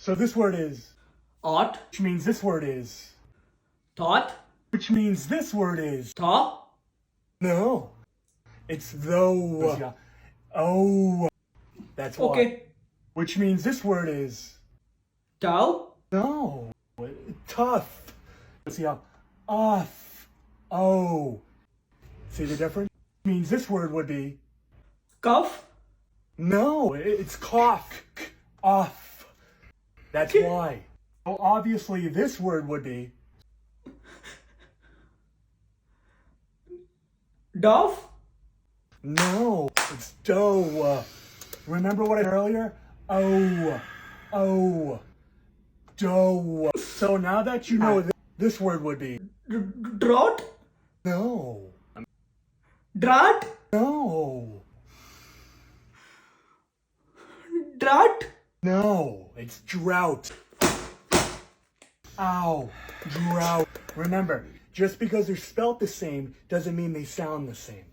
So this word is, ought, which means this word is, thought, which means this word is. thaw, No, it's though. Yeah. Oh, that's why. okay, Which means this word is. tow, No, tough. See how, oh. See the difference? Means this word would be. cuff, No, it's cough, off. That's why. So obviously this word would be. dove, No, it's dough. Remember what I said earlier? Oh, dough. So now that you know this word would be. drought, No, drought, no, drought, no, it's drought. Ow, drought. Remember, just because they're spelt the same doesn't mean they sound the same.